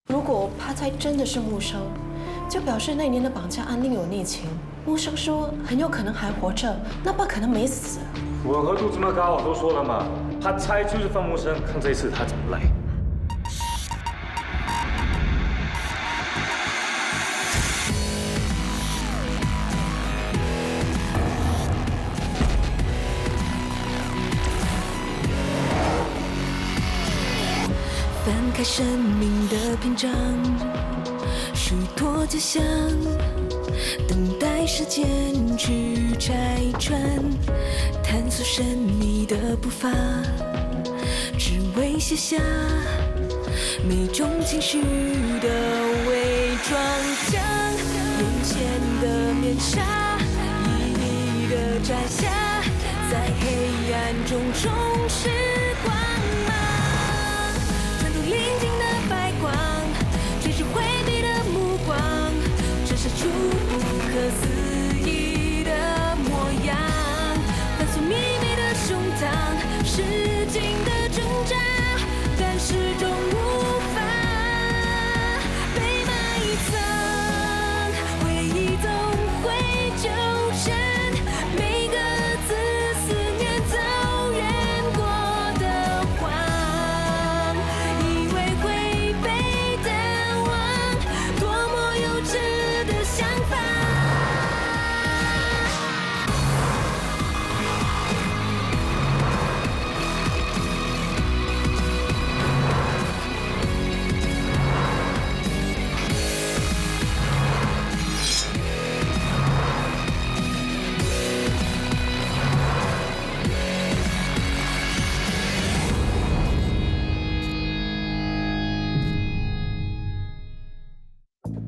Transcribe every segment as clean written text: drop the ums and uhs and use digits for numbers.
如果帕菜真的是木生，就表示那年的绑架案另有内情。木生说很有可能还活着，那爸可能没死。我额度这么高，我都说了嘛，他猜就是范木生，看这一次他怎么来。翻开生命的篇章，许多假象，等待时间去拆穿，探索神秘的步伐，只为写下每种情绪的伪装，将眼前的面纱一一的摘下，在黑暗中重拾光芒。临近的白光，追逐回避的目光，折射出不可思议的模样。反锁迷离的胸膛，使劲的挣扎，但始终无法被埋藏。回忆总会纠缠每个字，思念走远过的谎。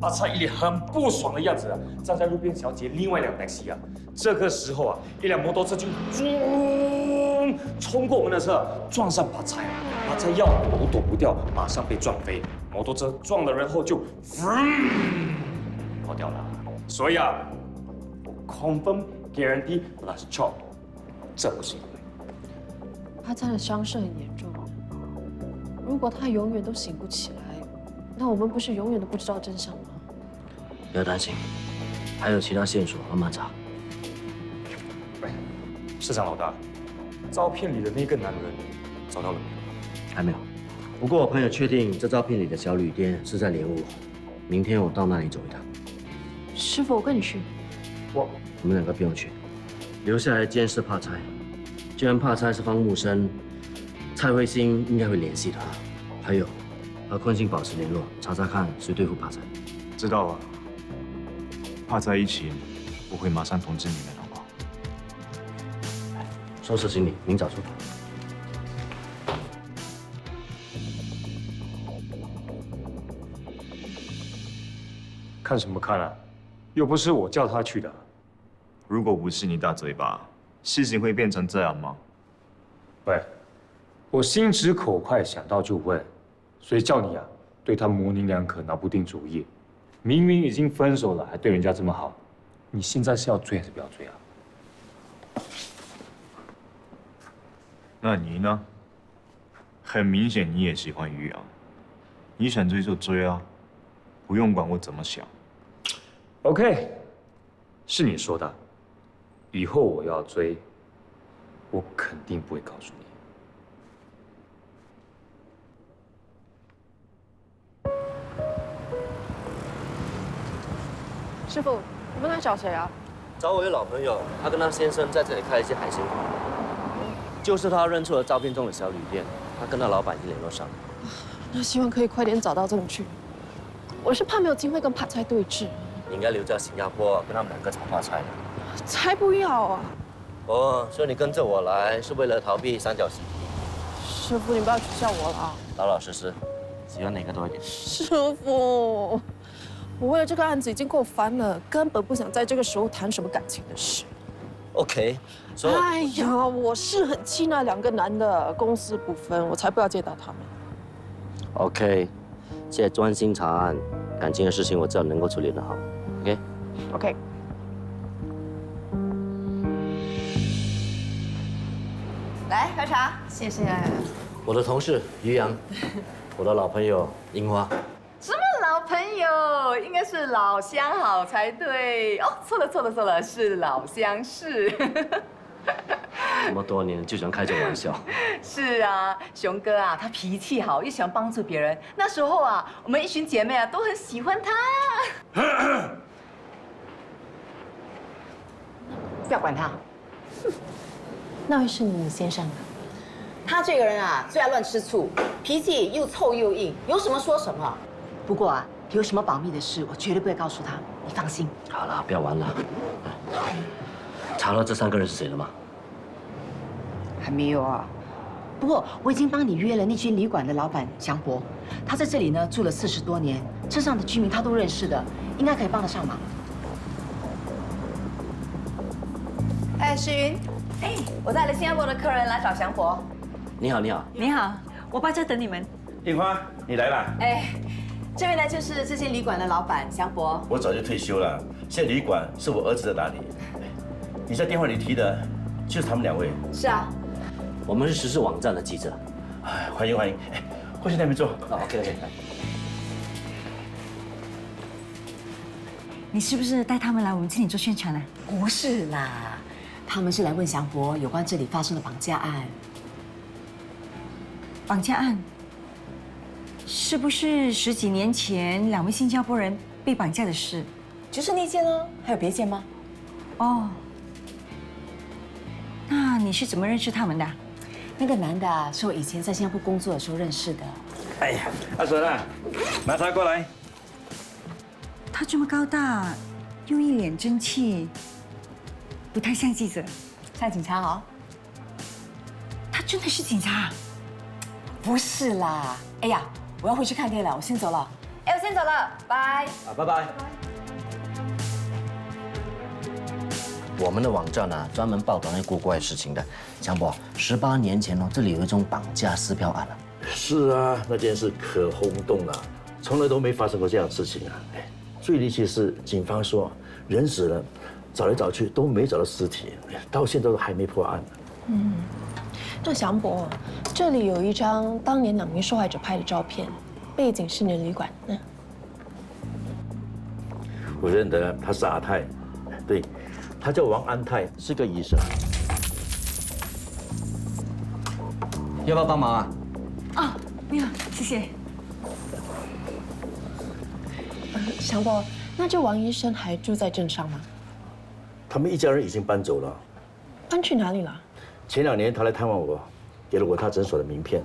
阿菜一脸很不爽的样子啊，站在路边想要接另外一辆 taxi 啊。这个时候啊，一辆摩托车就冲过我们的车，撞上阿菜。阿菜要躲都躲不掉，马上被撞飞。摩托车撞了人后就跑掉了。所以啊，我 confirm guarantee last chop， 这不是意外。帕菜的伤势很严重，如果他永远都醒不起来，那我们不是永远都不知道真相吗？不要担心，还有其他线索，慢慢查。喂，市长老大，照片里的那个男人找到了没有？还没有。不过我朋友确定这照片里的小旅店是在莲雾，明天我到那里走一趟。师傅，我跟你去。我们两个不用去，留下来监视帕菜。既然帕菜是方木生，蔡慧欣应该会联系他。还有，和坤星保持联络，查查看谁对付帕菜。知道了。怕在一起，我会马上通知你们，好不好？收拾行李，明早出发。看什么看啊？又不是我叫他去的。如果不是你大嘴巴，事情会变成这样吗？喂，我心直口快，想到就问，谁叫你啊？对他模棱两可，拿不定主意。明明已经分手了，还对人家这么好，你现在是要追还是不要追啊？那你呢？很明显你也喜欢于洋，你想追就追啊，不用管我怎么想。OK， 是你说的，以后我要追，我肯定不会告诉你。师傅，你们来找谁啊？找我一老朋友，他跟他先生在这里开了一间海鲜馆，就是他认出了照片中的小旅店，他跟他老板已经联络上了。那希望可以快点找到证据。我是怕没有机会跟帕菜对峙。你应该留在新加坡跟他们两个炒帕菜的。才不要啊！哦，所以你跟着我来是为了逃避三角形。师傅，你不要取笑我了。老老实实，喜欢哪个多一点？师傅，我为了这个案子已经够烦了，根本不想在这个时候谈什么感情的事。OK， 所以哎呀，我是很气那两个男的，公私不分，我才不要接纳他们。OK， 现在专心查案，感情的事情我知道能够处理得好。OK。来喝茶，谢谢。我的同事于洋，我的老朋友樱花。什么？朋友，应该是老相好才对。哦，错了，是老相识。这么多年就喜欢开这种玩笑。是啊，熊哥啊，他脾气好，又喜欢帮助别人。那时候啊，我们一群姐妹啊都很喜欢他。不要管他，那位是你先生的。他这个人啊，最爱乱吃醋，脾气又臭又硬，有什么说什么。不过啊，有什么保密的事，我绝对不会告诉他，你放心。好了，不要玩了。查到这3个人是谁了吗？还没有啊。不过我已经帮你约了那间旅馆的老板祥博，他在这里呢住了40多年，镇上的居民他都认识的，应该可以帮得上忙。哎，诗云，哎，我带了新加坡的客人来找祥博。你好，你好。你好，我爸在等你们。丽花，你来了。哎，这位呢就是这间旅馆的老板祥博。我早就退休了，现在旅馆是我儿子在打理。你在电话里提的，就是他们2位。是啊。我们是时事网站的记者。哎，欢迎欢迎。哎，过去那边坐。OK， 来。你是不是带他们来我们这里做宣传呢？不是啦，他们是来问祥博有关这里发生的绑架案。绑架案，是不是10几年前2位新加坡人被绑架的事？就是那件哦，还有别件吗？哦，那你是怎么认识他们的？那个男的啊，是我以前在新加坡工作的时候认识的。哎呀，阿婶啊，拿茶过来。他这么高大，又一脸正气，不太像记者，像警察哦。他真的是警察？不是啦。哎呀，我要回去看店了，我先走了。哎，我先走了，拜。拜拜。我们的网站呢，专门报道那些古怪的事情的。强博，18年前哦，这里有一宗绑架撕票案啊。是啊，那件事可轰动了，从来都没发生过这样的事情啊。哎，最离奇的是，警方说人死了，找来找去都没找到尸体，到现在都还没破案。那祥博，这里有一张当年2名受害者拍的照片，背景是你的旅馆。我认得他是阿泰，对，他叫王安泰，是个医生。要不要帮忙啊？哦，没有，谢谢。祥博，那这王医生还住在镇上吗？他们一家人已经搬走了。搬去哪里了？前2年他来探望我，给了我他诊所的名片，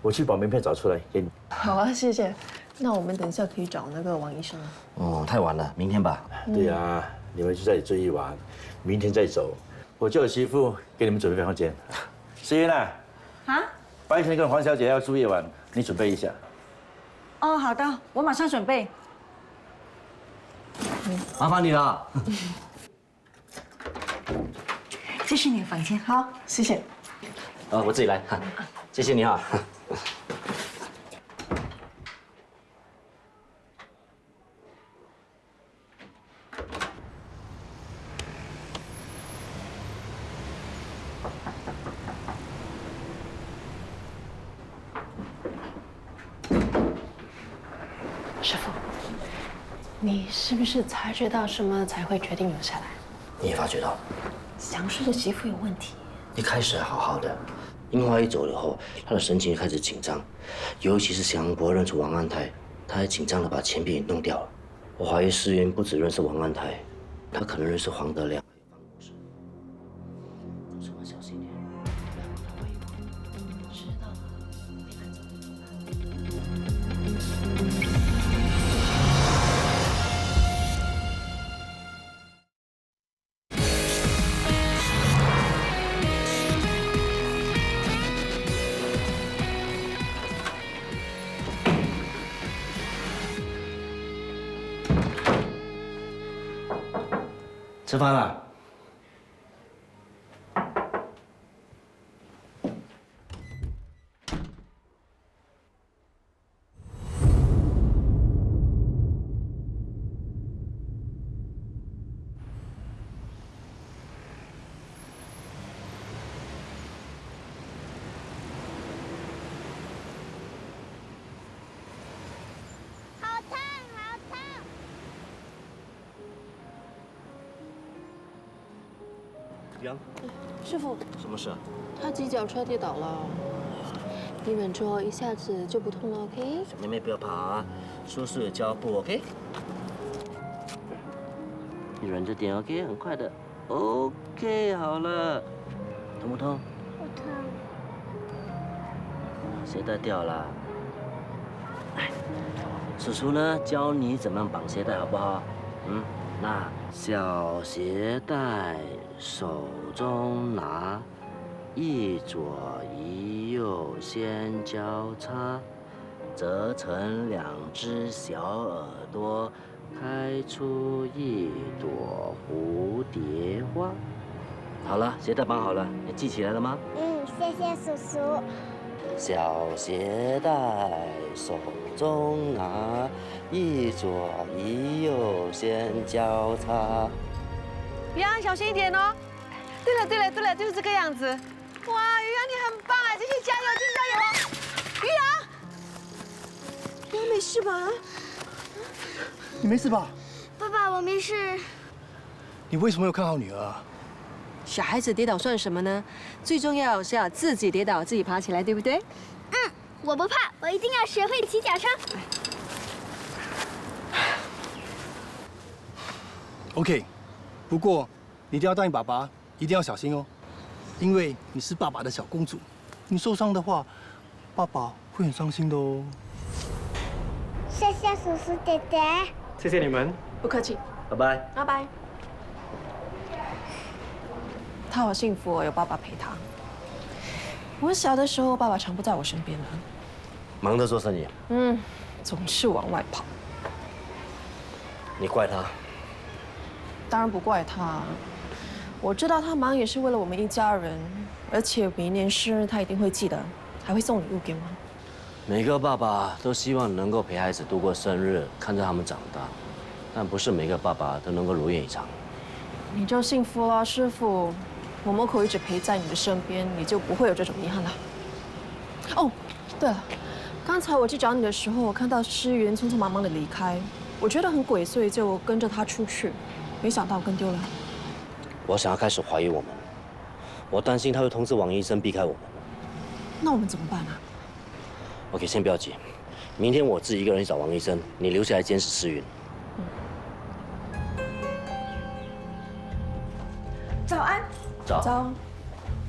我去把名片找出来给你。好啊，谢谢。那我们等一下可以找那个王医生了。哦，太晚了，明天吧。对呀，你们就在这里住一晚，明天再走。我叫我媳妇给你们准备房间。思云啊，白天跟黄小姐要住一晚，你准备一下。哦，好的，我马上准备。麻烦你了。这是你的房间，好，谢谢。我自己来，谢谢你啊。师傅，你是不是察觉到什么才会决定留下来？你也发觉到，祥叔的媳妇有问题。一开始还好好的，樱花一走了后，他的神情开始紧张，尤其是祥博认出王安泰，他还紧张的把钱币弄掉了。我怀疑世云不只认识王安泰，他可能认识黄德亮。都是要小心点。知道了，你慢走。吃饭了。好烫玉阳，师傅，什么事啊？他骑脚车跌倒了，你忍住，一下子就不痛了 ，OK？ 小妹妹不要怕啊，叔叔有教步 ，OK？ 你忍着点 ，OK？ 很快的 ，OK， 好了。痛不痛？不疼。鞋带掉了。来，叔叔呢教你怎么样绑鞋带，好不好？那小鞋带手中拿，一左一右先交叉，折成2只小耳朵，开出一朵蝴蝶花。好了，鞋带绑好了，你记起来了吗？谢谢叔叔。小鞋带手中拿，一左一右先交叉。玉阳，小心一点哦。对了，就是这个样子。哇，玉阳你很棒哎，继续加油，继续加油哦！玉阳，没事吧？你没事吧？爸爸，我没事。你为什么有看好女儿啊？小孩子跌倒算什么呢？最重要是要自己跌倒，自己爬起来，对不对？我不怕，我一定要学会骑脚车。OK， 不过你一定要答应爸爸，一定要小心哦，因为你是爸爸的小公主，你受伤的话，爸爸会很伤心的哦。谢谢叔叔姐姐。谢谢你们，不客气，拜拜。拜拜。他好幸福哦，有爸爸陪他。我小的时候，爸爸常不在我身边了。忙着做生意，总是往外跑。你怪他？当然不怪他，我知道他忙也是为了我们一家人，而且每年生日他一定会记得，还会送礼物给我。每个爸爸都希望能够陪孩子度过生日，看着他们长大，但不是每个爸爸都能够如愿以偿。你就幸福了，师傅。我们可以一直陪在你的身边，你就不会有这种遗憾了。哦，对了，刚才我去找你的时候，我看到诗云匆匆忙忙的离开，我觉得很鬼祟，就跟着他出去，没想到跟丢了。我想要开始怀疑我们，我担心他会通知王医生避开我们。那我们怎么办啊？ OK， 先不要急，明天我自己一个人去找王医生，你留下来监视诗云。早安，早。早。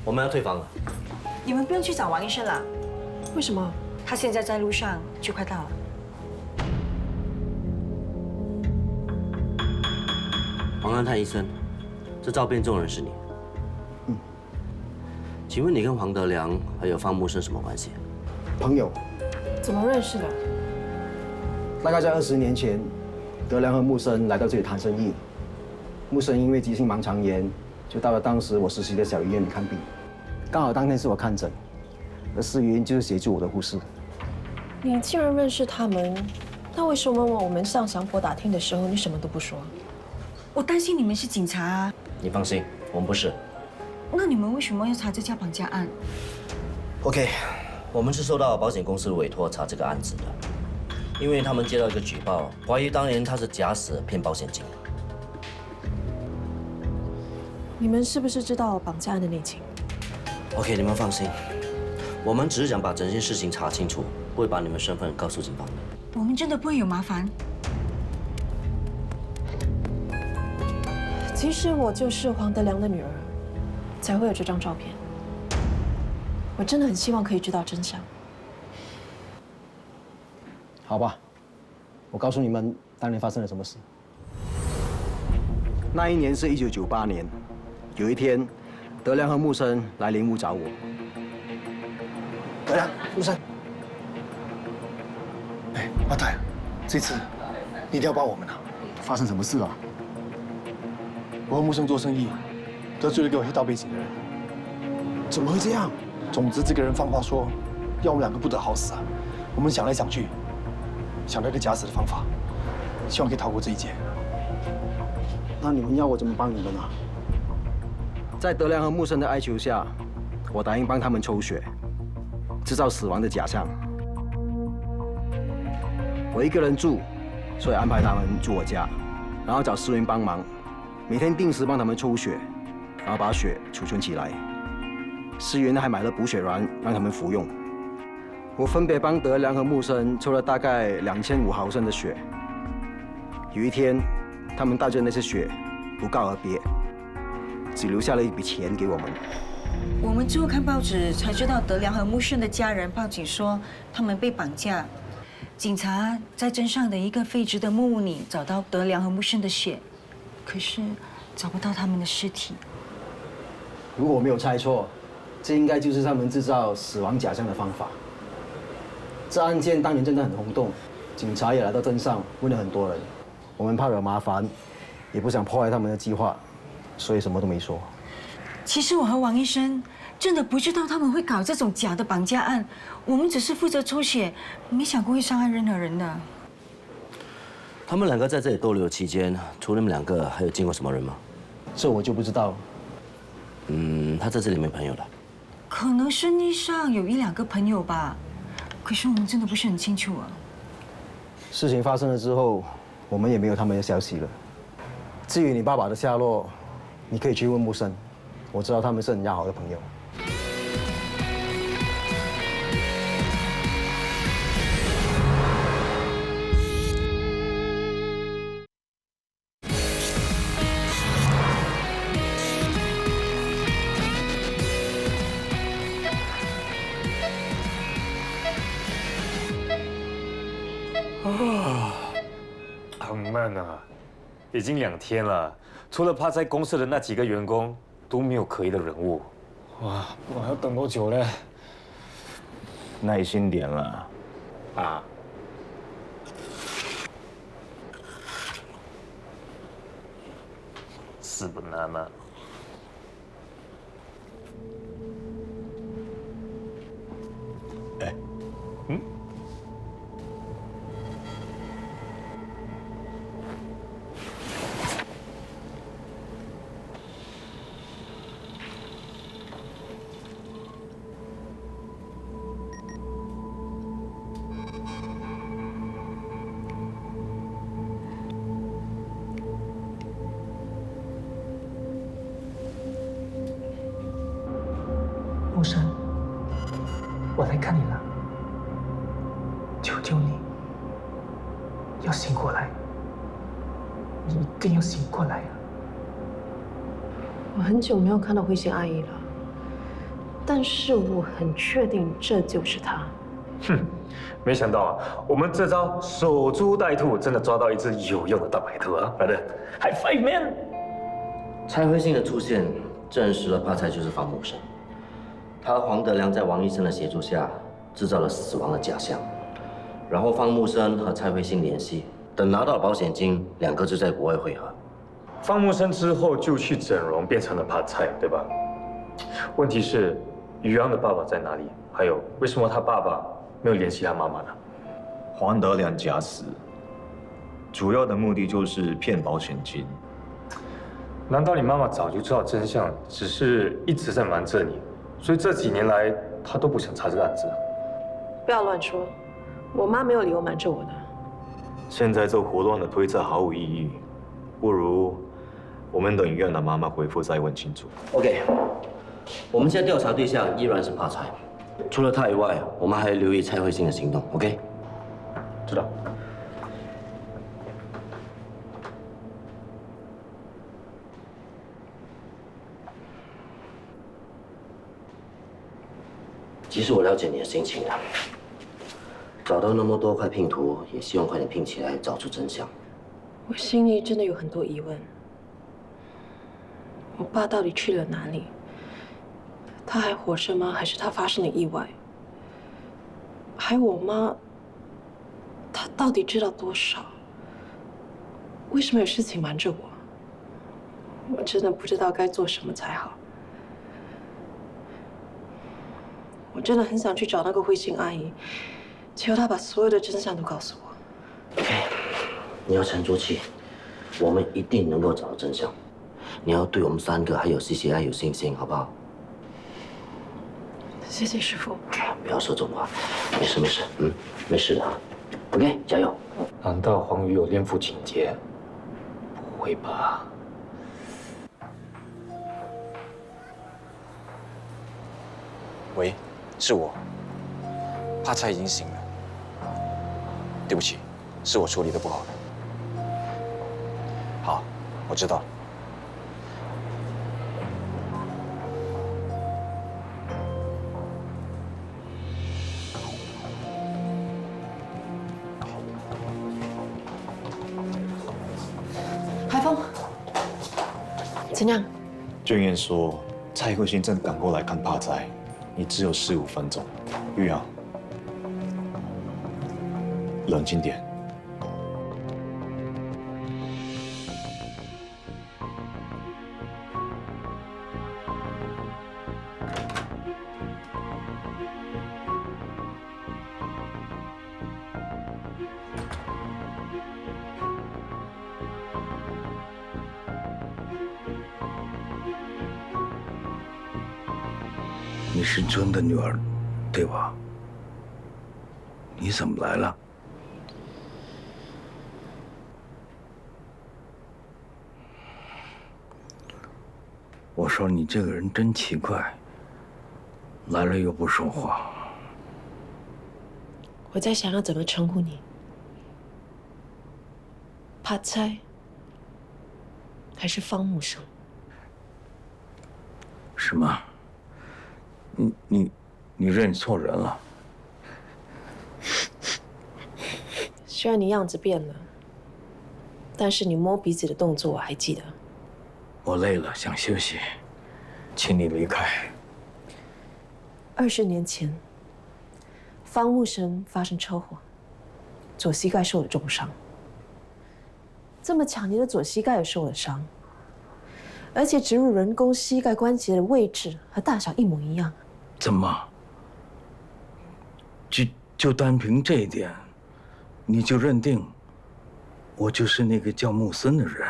我们要退房了。你们不用去找王医生了，为什么？他现在在路上，就快到了。黄安泰医生，这照片中人是你。请问你跟黄德良还有方木生什么关系？朋友。怎么认识的？大概在20年前，德良和木生来到这里谈生意。木生因为急性盲肠炎，就到了当时我实习的小医院里看病。刚好当天是我看诊，而诗云就是协助我的护士。你既然认识他们，那为什么我们向祥博打听的时候，你什么都不说？我担心你们是警察啊。你放心，我们不是。那你们为什么要查这家绑架案 ？OK， 我们是受到保险公司的委托查这个案子的，因为他们接到一个举报，怀疑当年他是假死骗保险金。你们是不是知道绑架案的内情 ？OK， 你们放心，我们只是想把整件事情查清楚，不会把你们身份告诉警方的。我们真的不会有麻烦。其实我就是黄德良的女儿，才会有这张照片。我真的很希望可以知道真相。好吧，我告诉你们当年发生了什么事。那一年是1998年，有一天，德良和木生来林屋找我。德良，木生，哎，阿泰，这次你一定要帮我们啊！发生什么事了？我和木生做生意，得罪了一个有黑道背景的人。怎么会这样？总之，这个人放话说，要我们2个不得好死啊！我们想来想去，想到一个假死的方法，希望可以逃过这一劫。那你们要我怎么帮你们啊？在德良和木生的哀求下，我答应帮他们抽血，制造死亡的假象。我一个人住，所以安排他们住我家，然后找诗云帮忙，每天定时帮他们抽血，然后把血储存起来。思源还买了补血丸让他们服用。我分别帮德良和木生抽了大概2500毫升的血。有一天，他们带着那些血不告而别，只留下了一笔钱给我们。我们之后看报纸才知道，德良和木生的家人报警说他们被绑架。警察在镇上的一个废置的木屋里找到德良和木生的血，可是找不到他们的尸体。如果我没有猜错，这应该就是他们制造死亡假象的方法。这案件当年真的很轰动，警察也来到镇上问了很多人。我们怕惹麻烦，也不想破坏他们的计划，所以什么都没说。其实我和王医生真的不知道他们会搞这种假的绑架案，我们只是负责抽血，没想过会伤害任何人的。他们两个在这里逗留期间，除了你们两个，还有见过什么人吗？这我就不知道了。他在这里没朋友了。可能生意上有1、2个朋友吧，可是我们真的不是很清楚啊。事情发生了之后，我们也没有他们的消息了。至于你爸爸的下落，你可以去问木生，我知道他们是很要好的朋友。很闷啊，已经2天了，除了趴在公司的那几个员工，都没有可疑的人物。哇，我还要等多久呢？耐心点了。啊，是不难吗？哎，木生，我来看你了，求求你，要醒过来，你一定要醒过来啊！我很久没有看到慧心阿姨了，但是我很确定这就是她。哼，没想到啊，我们这招守株待兔真的抓到一只有用的大白兔啊！来的 ，High five man！蔡慧欣的出现证实了帕菜就是方木生。他和黄德良在王医生的协助下制造了死亡的假象，然后方木生和蔡慧欣联系，等拿到保险金，两个就在国外会合。方木生之后就去整容，变成了帕菜，对吧？问题是，于洋的爸爸在哪里？还有，为什么他爸爸没有联系他妈妈呢？黄德良假死，主要的目的就是骗保险金。难道你妈妈早就知道真相，只是一直在瞒着你？所以这几年来，她都不想查这个案子。不要乱说，我妈没有理由瞒着我的。现在这胡乱的推测毫无意义，不如我们等于让他妈妈回复再问清楚。OK， 我们现在调查对象依然是帕菜，除了他以外，我们还要留意蔡慧欣的行动。OK， 知道。其实我了解你的心情的，找到那么多块拼图，也希望快点拼起来，找出真相。我心里真的有很多疑问。我爸到底去了哪里？他还活着吗？还是他发生了意外？还有我妈，她到底知道多少？为什么有事情瞒着我？我真的不知道该做什么才好。我真的很想去找那个慧心阿姨，求她把所有的真相都告诉我。OK， 你要沉住气，我们一定能够找到真相。你要对我们3个还有 CCI 有信心，好不好？谢谢师傅。不要说这种话，没事没事，没事的。OK， 加油。难道黄宇有恋父情节？不会吧？喂，是我。帕菜已经醒了。对不起，是我处理的不好。好，我知道了。海峰，怎样？娟燕说，蔡慧欣正赶过来看帕菜，你只有15分钟。玉阳，冷静点。你是尊的女儿，对吧？你怎么来了？我说你这个人真奇怪，来了又不说话。我在想要怎么称呼你，帕菜还是方木生？什么？你认错人了？虽然你样子变了，但是你摸鼻子的动作我还记得。我累了，想休息，请你离开。20年前，方木生发生车祸，左膝盖受了重伤。这么巧，你的左膝盖也受了伤，而且植入人工膝盖关节的位置和大小一模一样。怎么？就单凭这一点，你就认定我就是那个叫木森的人？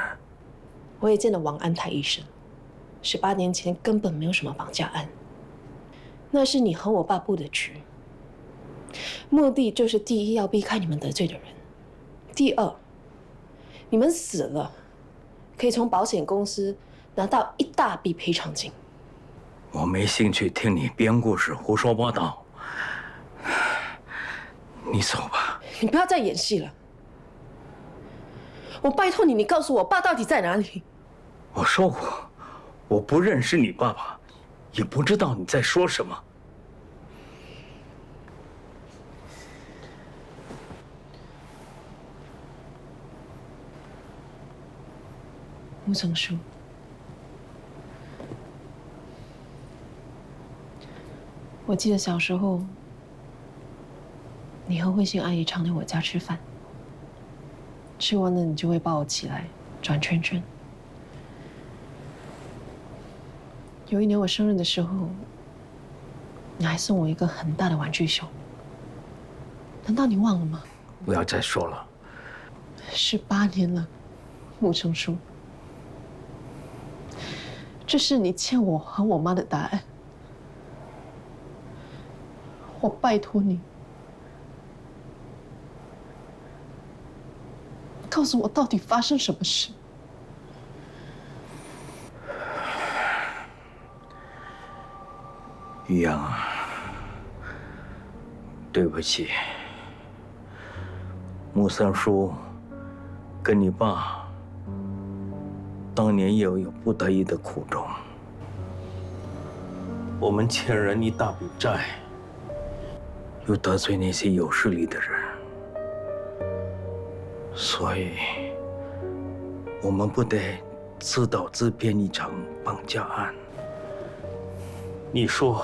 我也见了王安泰医生，18年前根本没有什么绑架案，那是你和我爸布的局，目的就是第一要避开你们得罪的人，第二，你们死了，可以从保险公司拿到一大笔赔偿金。我没兴趣听你编故事、胡说八道。你走吧。你不要再演戏了。我拜托你，你告诉我爸到底在哪里？我说过，我不认识你爸爸，也不知道你在说什么。木成书，我记得小时候，你和慧心阿姨常来我家吃饭，吃完了你就会抱我起来转圈圈。有一年我生日的时候，你还送我一个很大的玩具熊，难道你忘了吗？不要再说了。18年了，木成书。这是你欠我和我妈的答案，我拜托你，告诉我到底发生什么事。于洋啊，对不起，木三叔跟你爸当年也有不得已的苦衷，我们欠人一大笔债，又得罪那些有势力的人，所以我们不得自导自编一场绑架案。你说，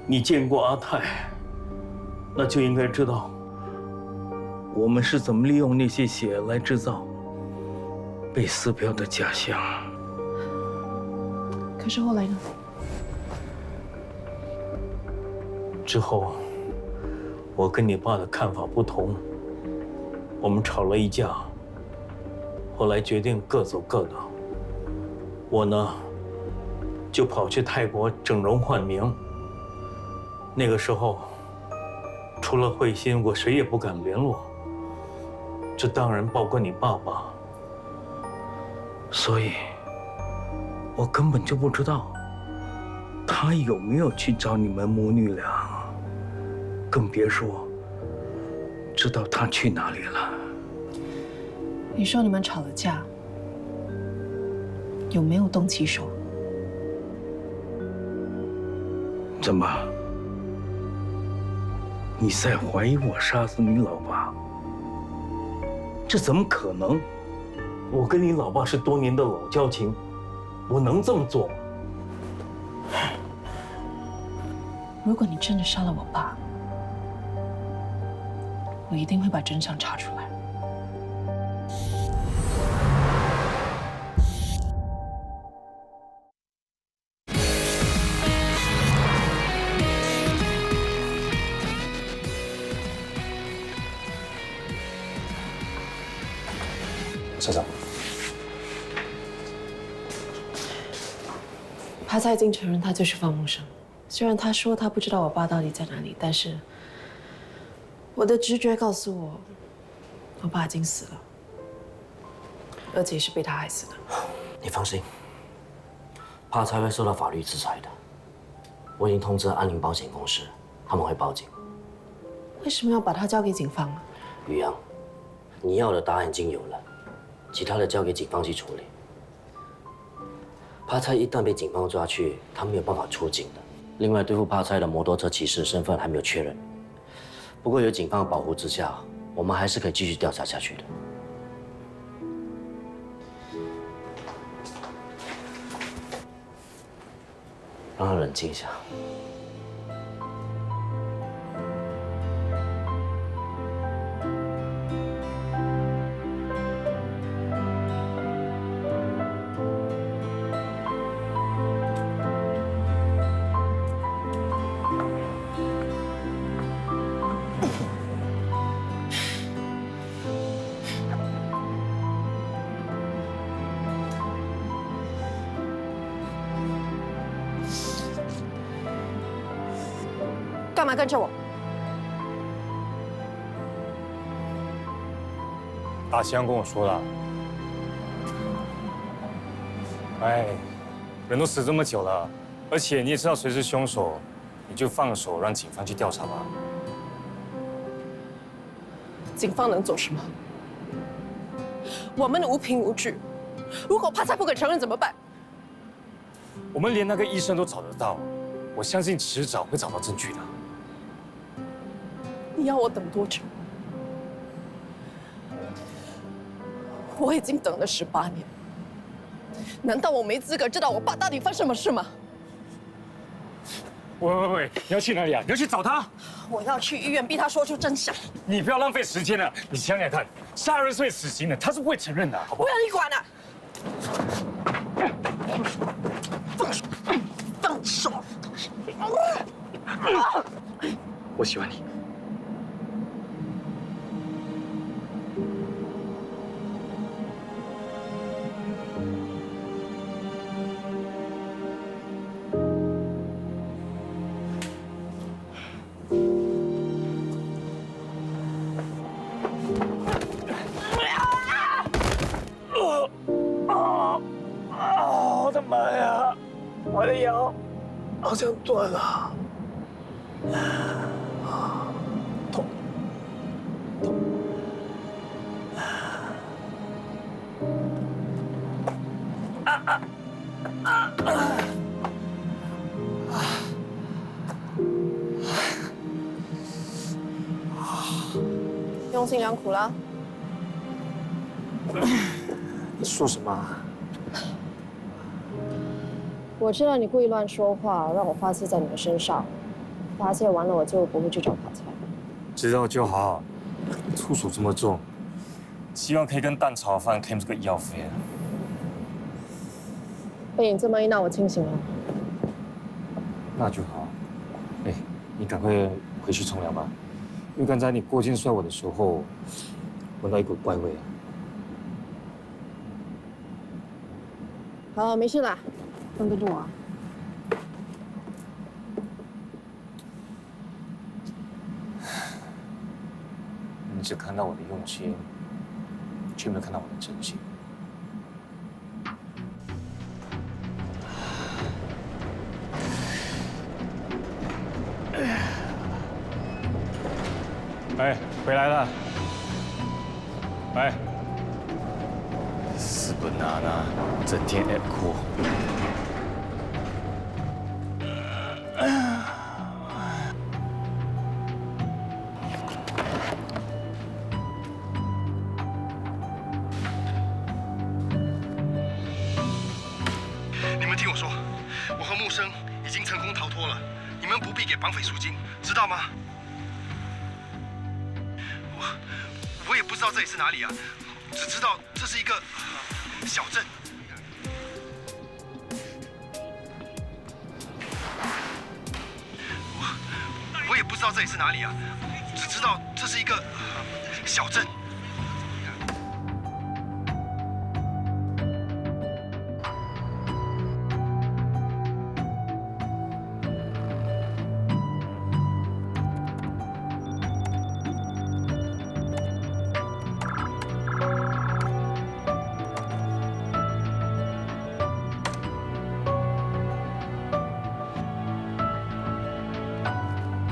你见过阿泰，那就应该知道我们是怎么利用那些血来制造被撕票的假象。可是后来呢？之后，我跟你爸的看法不同，我们吵了一架，后来决定各走各的。我呢，就跑去泰国整容换名。那个时候，除了慧心，我谁也不敢联络。这当然包括你爸爸。所以，我根本就不知道他他有没有去找你们母女俩？更别说知道他去哪里了。你说你们吵了架，有没有动起手？怎么？你在怀疑我杀死你老爸？这怎么可能？我跟你老爸是多年的老交情，我能这么做吗？如果你真的杀了我爸，我一定会把真相查出来。社长，他已经承认他就是方木生，虽然他说他不知道我爸到底在哪里，但是我的直觉告诉我，我爸已经死了，而且是被他害死的。你放心，帕才会受到法律制裁的。我已经通知安宁保险公司，他们会报警。为什么要把他交给警方啊？于洋，你要的答案已经有了，其他的交给警方去处理。帕才一旦被警方抓去，他没有办法出警的。另外，对付帕才的摩托车骑士身份还没有确认。不过有警方的保护之下，我们还是可以继续调查下去的。让他冷静一下。干嘛跟着我？大香跟我说了，哎，人都死这么久了，而且你也知道谁是凶手，你就放手让警方去调查吧。警方能做什么？我们无凭无据，如果帕才不肯承认怎么办？我们连那个医生都找得到，我相信迟早会找到证据的。你要我等多久？我已经等了18年，难道我没资格知道我爸到底发生什么事吗？喂，你要去哪里啊？你要去找他？我要去医院逼他说出真相。你不要浪费时间了，你想想看，杀人是会死刑的，他是不会承认的，好不好？不要你管了！放手！放手！我喜欢你。我的妈呀！我的腰好像断了，痛，痛。用心良苦了。你说什么？我知道你故意乱说话，让我发泄在你的身上。发泄完了，我就不会去找帕才。知道就好，出手这么重，希望可以跟蛋炒饭 claim 这个医药费。被你这么一闹，我清醒了。那就好。哎，你赶快回去冲凉吧，因为刚才你过肩摔我的时候，闻到一股怪味啊。好，没事啦，跟着我啊。你只看到我的用心，却没有看到我的真心。哎，回来了。哎，死不拿呢，整天爱哭。你们听我说，我和木生已经成功逃脱了，你们不必给绑匪赎金，知道吗？我也不知道这里是哪里啊，只知道这是一个小镇。我也不知道这里是哪里啊，只知道这是一个小镇。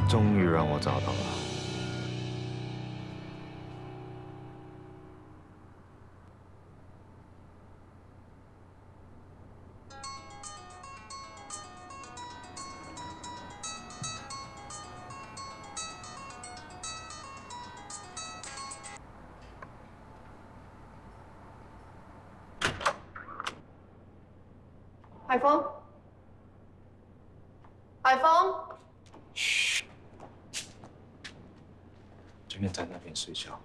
终于让我找到了。海峰，海峰。嘘。今天在那边睡觉。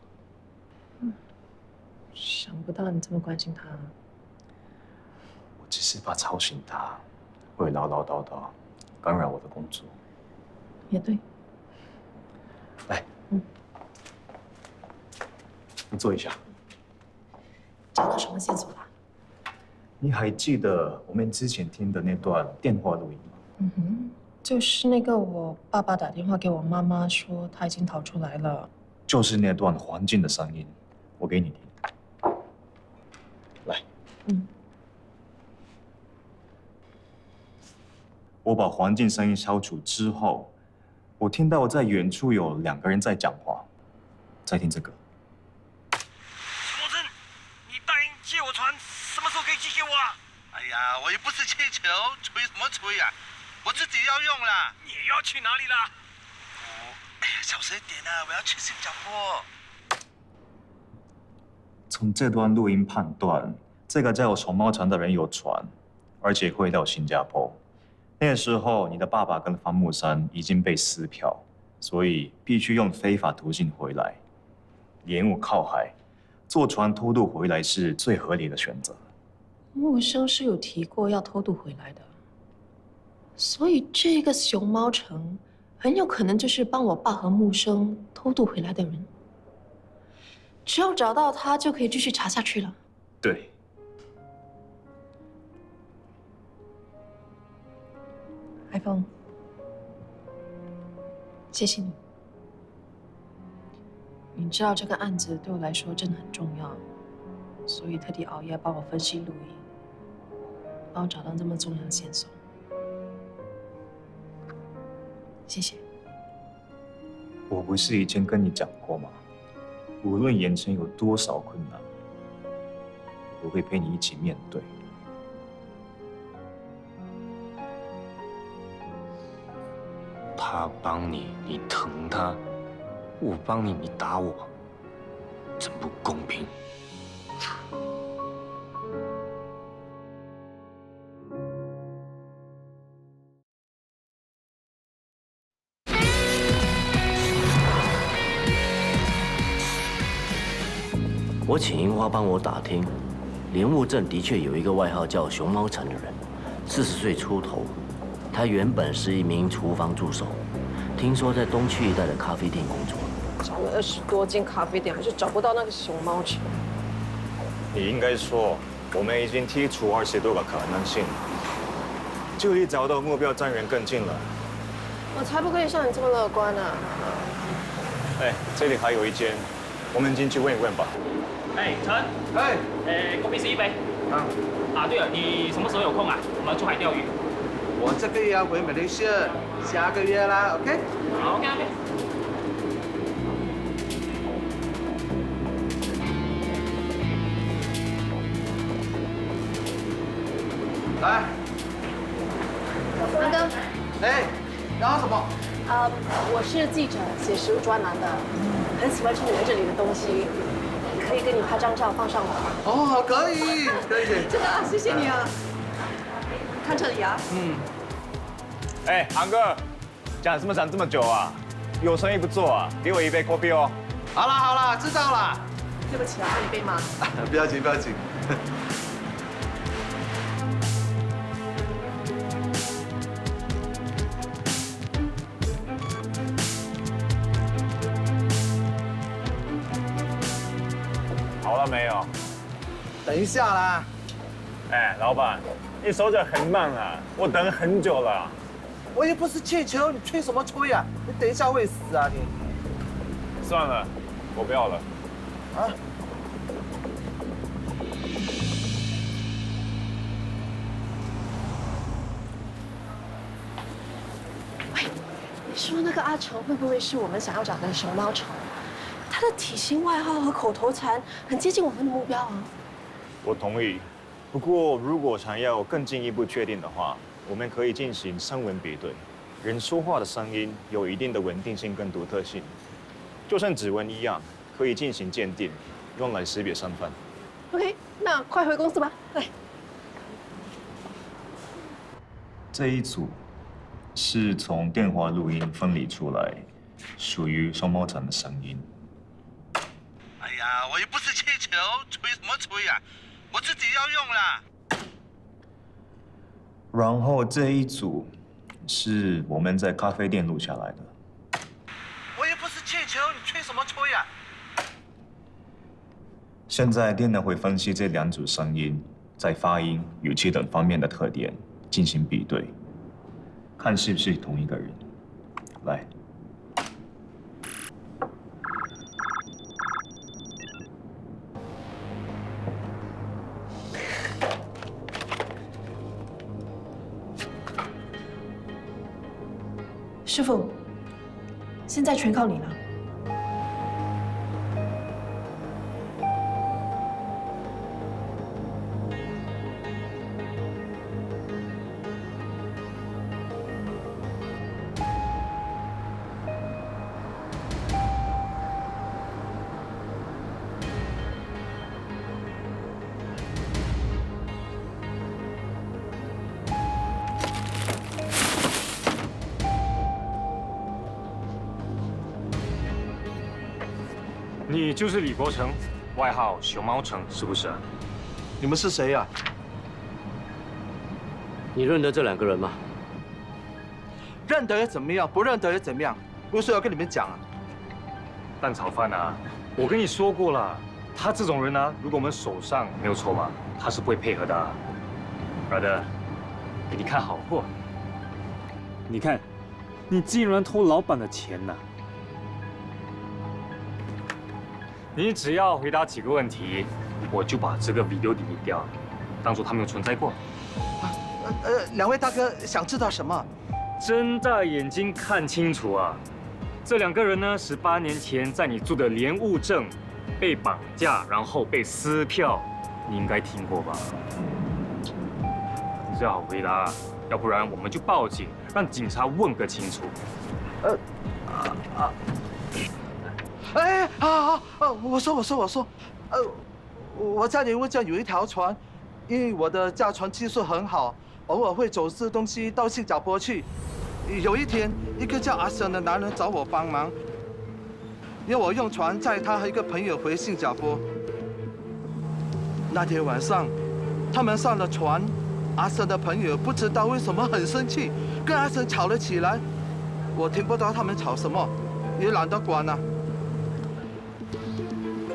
想不到你这么关心他。我只是怕吵醒他，会唠唠叨叨，干扰我的工作。也对。来，你坐一下。找到什么线索了？你还记得我们之前听的那段电话录音吗？就是那个我爸爸打电话给我妈妈说他已经逃出来了。就是那段环境的声音，我给你听。来，我把环境声音消除之后，我听到在远处有2个人在讲话。再听这个。莫真，你答应借我船，什么时候可以寄给我啊？哎呀，我又不是气球，吹什么吹呀？我自己要用啦。你要去哪里啦？哎呀，小声一点啊！我要去新加坡。从这段录音判断，这个叫熊猫城的人有船，而且会到新加坡。那时候，你的爸爸跟方木山已经被撕票，所以必须用非法途径回来。莲雾靠海，坐船偷渡回来是最合理的选择。木生是有提过要偷渡回来的，所以这个熊猫城很有可能就是帮我爸和木生偷渡回来的人。只要找到他，就可以继续查下去了。对。海峰，谢谢你。你知道这个案子对我来说真的很重要，所以特地熬夜帮我分析录音，帮我找到这么重要的线索。谢谢。我不是以前跟你讲过吗？无论眼前有多少困难，我会陪你一起面对。他帮你，你疼他；我帮你，你打我，真不公平。我请樱花帮我打听，莲雾镇的确有一个外号叫熊猫城的人，40岁出头。他原本是一名厨房助手，听说在东区一带的咖啡店工作。找了20多间咖啡店，还是找不到那个熊猫城。你应该说，我们已经剔除20多个可能性，距离找到目标站员更近了。我才不可以像你这么乐观呢。哎，这里还有一间，我们进去问一问吧。哎，陈，kopi 11杯。对了，你什么时候有空啊？我们出海钓鱼。我这个月要回马来西亚，下个月啦 ，OK？好 ，OK。来，南哥，哎，要什么？我是记者，写食物专栏的，很喜欢吃你们这里的东西，可以跟你拍张照放上网吗？哦，可以，可以。真的啊，谢谢你啊。看这里啊。哎，航哥，讲什么讲这么久啊？有生意不做啊？给我一杯 coffee 哦。好啦，知道啦。对不起啊，喝一杯吗？不要紧，不要紧。好了没有？等一下啦。哎，老板，你手脚很慢啊，我等很久了。我又不是气球，你吹什么吹啊？你等一下会死啊你！算了，我不要了。啊？喂，你说那个阿成会不会是我们想要找的熊猫虫？他的体型、外号和口头禅很接近我们的目标啊。我同意。不过，如果想要更进一步确定的话，我们可以进行声纹比对。人说话的声音有一定的稳定性跟独特性，就像指纹一样，可以进行鉴定，用来识别身份。OK， 那快回公司吧。来，这一组是从电话录音分离出来，属于双猫城的声音。哎呀，我又不是气球，吹什么吹呀？我自己要用啦。然后这一组是我们在咖啡店录下来的。我又不是气球，你吹什么吹呀？现在电脑会分析这两组声音在发音、语气等方面的特点进行比对，看是不是同一个人。来。师傅，现在全靠你了。你就是李国成，外号熊猫城，是不是？你们是谁呀？你认得这两个人吗？认得又怎么样？不认得又怎么样？不是要跟你们讲啊？蛋炒饭啊，我跟你说过了，他这种人呢，如果我们手上没有筹码，他是不会配合的。儿子，给你看好货。你看，你竟然偷老板的钱呐！你只要回答几个问题，我就把这个 video delete 掉，当做他没有存在过。两位大哥想知道什么？睁大眼睛看清楚啊！这两个人呢，18年前在你住的莲雾镇被绑架，然后被撕票，你应该听过吧？最好回答，要不然我们就报警，让警察问个清楚。哎，好，我说，我在莲雾镇有一条船，因为我的驾船技术很好，偶尔会走私东西到新加坡去。有一天，一个叫阿生的男人找我帮忙，要我用船载他和一个朋友回新加坡。那天晚上，他们上了船，阿生的朋友不知道为什么很生气，跟阿生吵了起来。我听不到他们吵什么，也懒得管了。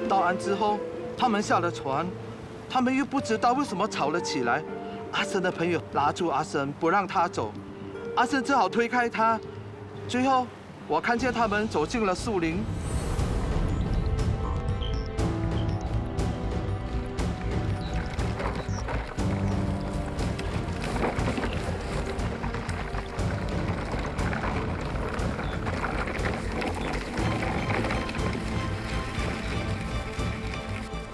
到岸之后，他们下了船，他们又不知道为什么吵了起来。阿生的朋友拉住阿生，不让他走，阿生只好推开他。最后，我看见他们走进了树林。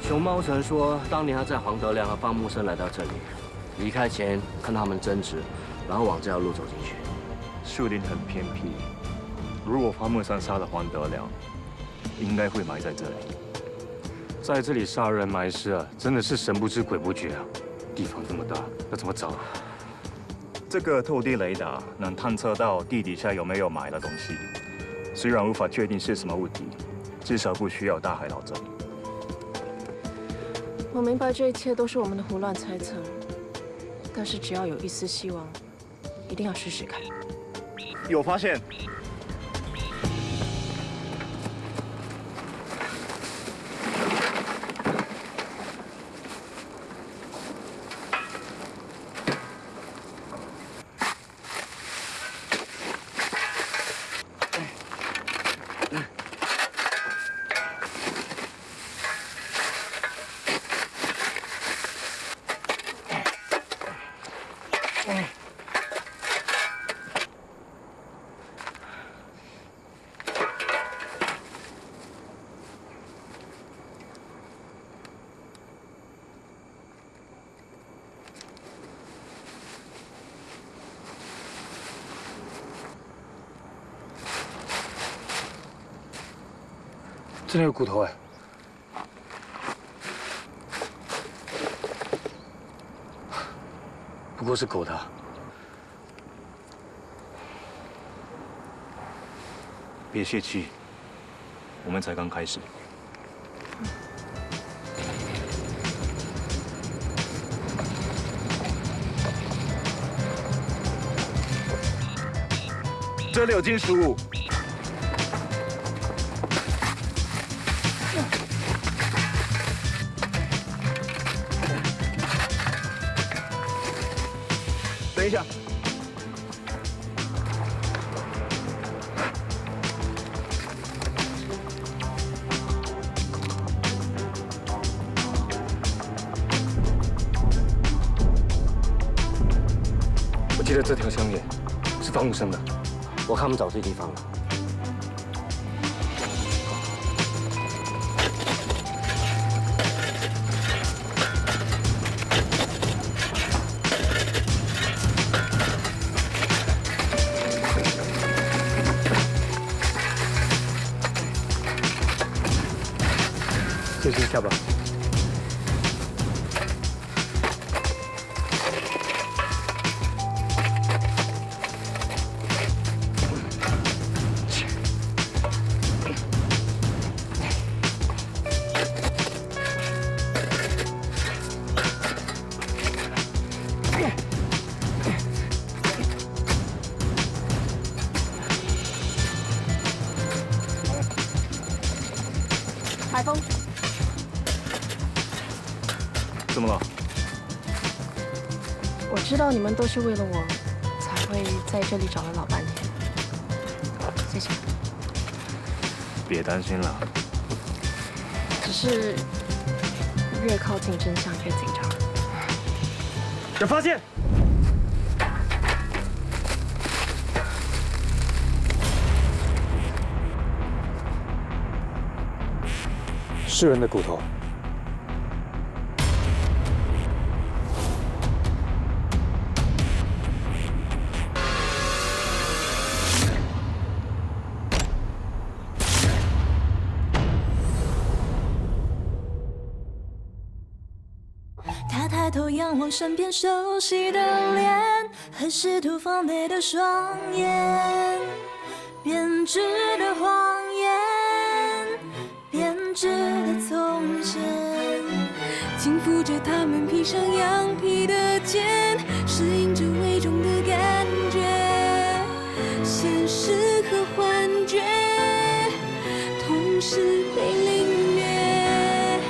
熊猫曾说，当年他载黄德良和方木生来到这里，离开前看到他们争执，然后往这条路走进去。树林很偏僻，如果方木山杀了黄德良，应该会埋在这里。在这里杀人埋尸啊，真的是神不知鬼不觉啊！地方这么大，要怎么找啊？这个透地雷达能探测到地底下有没有埋的东西，虽然无法确定是什么物体，至少不需要大海捞针。我明白这一切都是我们的胡乱猜测，但是只要有一丝希望，一定要试试看。有发现。这里有骨头哎，不过是狗的。别泄气，我们才刚开始。这里有金属物。等一下，我记得这条项链是方木生的，我看他们找对地方了。休息一下吧。海峰。怎么了？我知道你们都是为了我，才会在这里找了老半天。谢谢。别担心了。只是越靠近真相越紧张。有发现！是人的骨头。他抬头仰望身边熟悉的脸，和试图防备的双眼，编织的谎言，编织的从前，轻抚着他们披上羊皮的肩，适应着伪装的感觉，现实和幻觉同时被领略，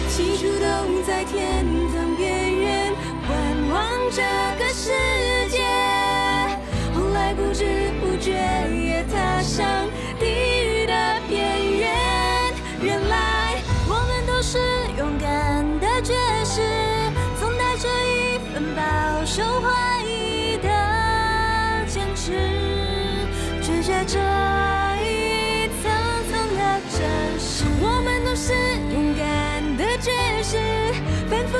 起初都在天堂边缘观望这个世界，后来不知不觉也踏上地狱的边缘。原来我们都是勇敢的决士，总带着一份饱受怀疑的坚持，拒绝这一层层的真实。我们都是勇敢的决士，反复